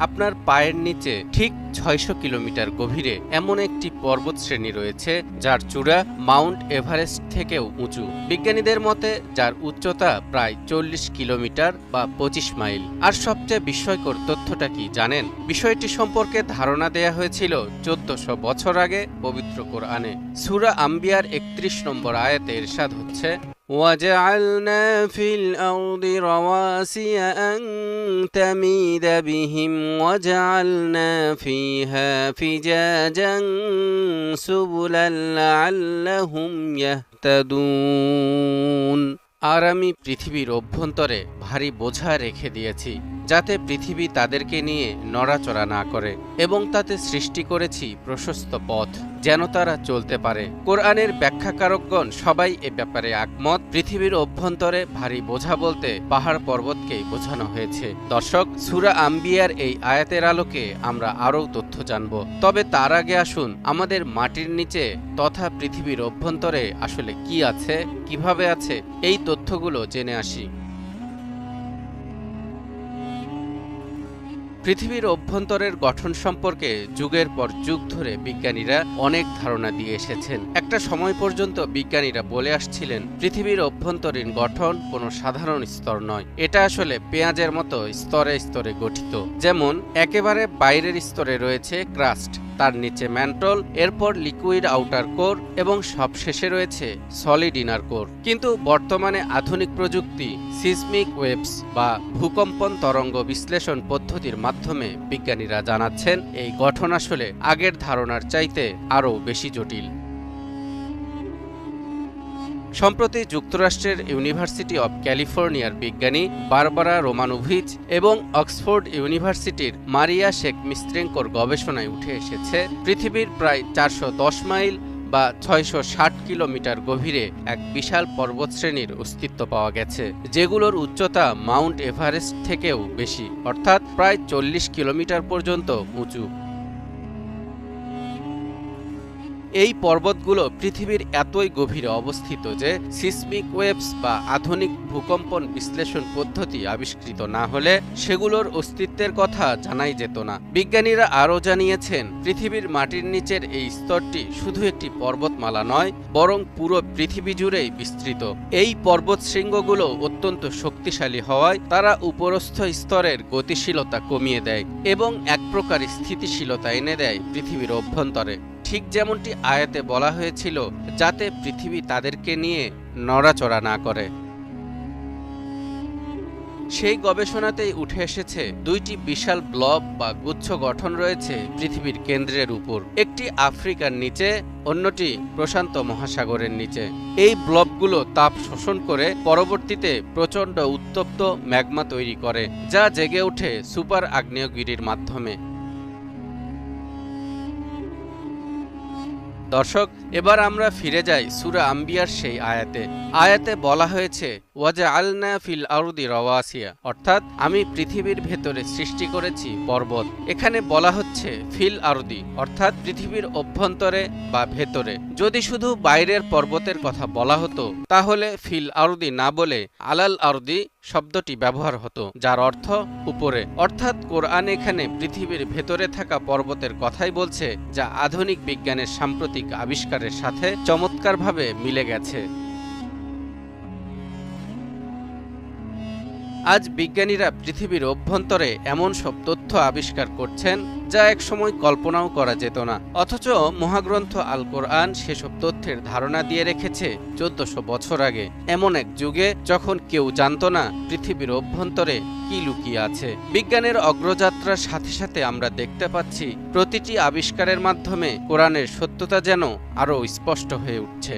আপনার পায়ের নিচে ঠিক ৬০০ কিলোমিটার গভীরে এমন একটি পর্বতশ্রেণী রয়েছে যার চূড়া মাউন্ট এভারেস্ট থেকেও উঁচু। বিজ্ঞানীদের মতে যার উচ্চতা প্রায় ৪০ কিলোমিটার বা ২৫ মাইল। আর সবচেয়ে বিস্ময়কর তথ্যটা কি জানেন? বিষয়টি সম্পর্কে ধারণা দেয়া হয়েছিল ১৪০০ বছর আগে পবিত্র কোরআনে। সূরা আম্বিয়ার ৩১ নম্বর আয়াতে ইরশাদ হচ্ছে, وَجَعَلْنَا فِي الْأَرْضِ رَوَاسِيَ أَن تَمِيدَ بِهِمْ وَجَعَلْنَا فِيهَا فِجَاجًا سُبُلًا لَعَلَّهُمْ يَهْتَدُونَ। আর আমি পৃথিবীর অভ্যন্তরে ভারী বোঝা রেখে দিয়েছি যাতে পৃথিবী তাদেরকে নিয়ে নড়াচড়া না করে, এবং তাতে সৃষ্টি করেছি প্রশস্ত পথ যেন তারা চলতে পারে। কোরআনের ব্যাখ্যাকারকগণ সবাই এ ব্যাপারে একমত। পৃথিবীর অভ্যন্তরে ভারী বোঝা বলতে পাহাড় পর্বতকেই বোঝানো হয়েছে। দর্শক, সূরা আম্বিয়ার এই আয়াতের আলোকে আমরা আরও তথ্য জানব। তবে তার আগে আসুন আমাদের মাটির নিচে তথা পৃথিবীর অভ্যন্তরে আসলে কি আছে, কিভাবে আছে, এই তথ্যগুলো জেনে আসি। পৃথিবীর অভ্যন্তরের গঠন সম্পর্কে যুগের পর যুগ ধরে বিজ্ঞানীরা অনেক ধারণা দিয়ে এসেছেন। একটা সময় পর্যন্ত বিজ্ঞানীরা বলে আসছিলেন পৃথিবীর অভ্যন্তরীণ গঠন কোনো সাধারণ স্তর নয়, এটা আসলে পেঁয়াজের মতো স্তরে স্তরে গঠিত। যেমন একেবারে বাইরের স্তরে রয়েছে ক্রাস্ট, তার নিচে ম্যান্টল, এরপর লিকুইড আউটার কোর এবং সবশেষে রয়েছে সলিড ইনার কোর। কিন্তু বর্তমানে আধুনিক প্রযুক্তি সিসমিক ওয়েভস বা ভূকম্পন তরঙ্গ বিশ্লেষণ পদ্ধতির মাধ্যমে বিজ্ঞানীরা জানাচ্ছেন এই গঠন আসলে আগের ধারণার চাইতে আরও বেশি জটিল। সম্প্রতি যুক্তরাষ্ট্রের ইউনিভার্সিটি অব ক্যালিফোর্নিয়ার বিজ্ঞানী বারবারা রোমানোভিচ এবং অক্সফোর্ড ইউনিভার্সিটির মারিয়া শেকমিস্ত্রেঙ্কোর গবেষণায় উঠে এসেছে পৃথিবীর প্রায় ৪১০ মাইল বা ৬৬০ কিলোমিটার গভীরে এক বিশাল পর্বতশ্রেণীর অস্তিত্ব পাওয়া গেছে, যেগুলোর উচ্চতা মাউন্ট এভারেস্ট থেকেও বেশি, অর্থাৎ প্রায় ৪০ কিলোমিটার পর্যন্ত উঁচু। এই পর্বতগুলো পৃথিবীর এতই গভীরে অবস্থিত যে সিসমিক ওয়েভস বা আধুনিক ভূকম্পন বিশ্লেষণ পদ্ধতি আবিষ্কৃত না হলে সেগুলোর অস্তিত্বের কথা জানাই যেত না। বিজ্ঞানীরা আরও জানিয়েছেন পৃথিবীর মাটির নিচের এই স্তরটি শুধু একটি পর্বতমালা নয়, বরং পুরো পৃথিবী জুড়েই বিস্তৃত। এই পর্বত শৃঙ্গগুলো অত্যন্ত শক্তিশালী হওয়ায় তারা উপরস্থ স্তরের গতিশীলতা কমিয়ে দেয় এবং এক প্রকার স্থিতিশীলতা এনে দেয় পৃথিবীর অভ্যন্তরে, ঠিক যেমনটি আয়াতে বলা হয়েছিল, যাতে পৃথিবী তাদেরকে নিয়ে নড়াচড়া না করে। সেই গবেষণাতেই উঠে এসেছে দুইটি বিশাল ব্লব বা গুচ্ছ গঠন রয়েছে পৃথিবীর কেন্দ্রের উপর, একটি আফ্রিকার নিচে, অন্যটি প্রশান্ত মহাসাগরের নিচে। এই ব্লবগুলো তাপ শোষণ করে পরবর্তীতে প্রচণ্ড উত্তপ্ত ম্যাগমা তৈরি করে, যা জেগে ওঠে সুপার আগ্নেয়গিরির মাধ্যমে। দর্শক, এবার আমরা ফিরে যাই সূরা আম্বিয়ার সেই আয়াতে বলা হয়েছে ওয়াজআলনা ফিল আরদি রাওয়াসিয়া, অর্থাৎ আমি পৃথিবীর ভেতরে সৃষ্টি করেছি পর্বত। এখানে বলা হচ্ছে ফিল আরদি, অর্থাৎ পৃথিবীর অভ্যন্তরে বা ভেতরে। যদি শুধু বাইরের পর্বতের কথা বলা হতো তাহলে ফিল আরদি না বলে আলাল আরদি শব্দটি ব্যবহার হতো, যার অর্থ উপরে। অর্থাৎ কোরআন এখানে পৃথিবীর ভেতরে থাকা পর্বতের কথাই বলছে, যা আধুনিক বিজ্ঞানের সাম্প্রতিক আবিষ্কারের সাথে চমৎকারভাবে মিলে গেছে। আজ বিজ্ঞানীরা পৃথিবীর অভ্যন্তরে এমন সব তথ্য আবিষ্কার করছেন যা একসময় কল্পনাও করা যেত না, অথচ মহাগ্রন্থ আল কোরআন সেসব তথ্যের ধারণা দিয়ে রেখেছে ১৪০০ বছর আগে, এমন এক যুগে যখন কেউ জানত না পৃথিবীর অভ্যন্তরে কি লুকিয়ে আছে। বিজ্ঞানের অগ্রযাত্রার সাথে সাথে আমরা দেখতে পাচ্ছি প্রতিটি আবিষ্কারের মাধ্যমে কোরআনের সত্যতা যেন আরও স্পষ্ট হয়ে উঠছে।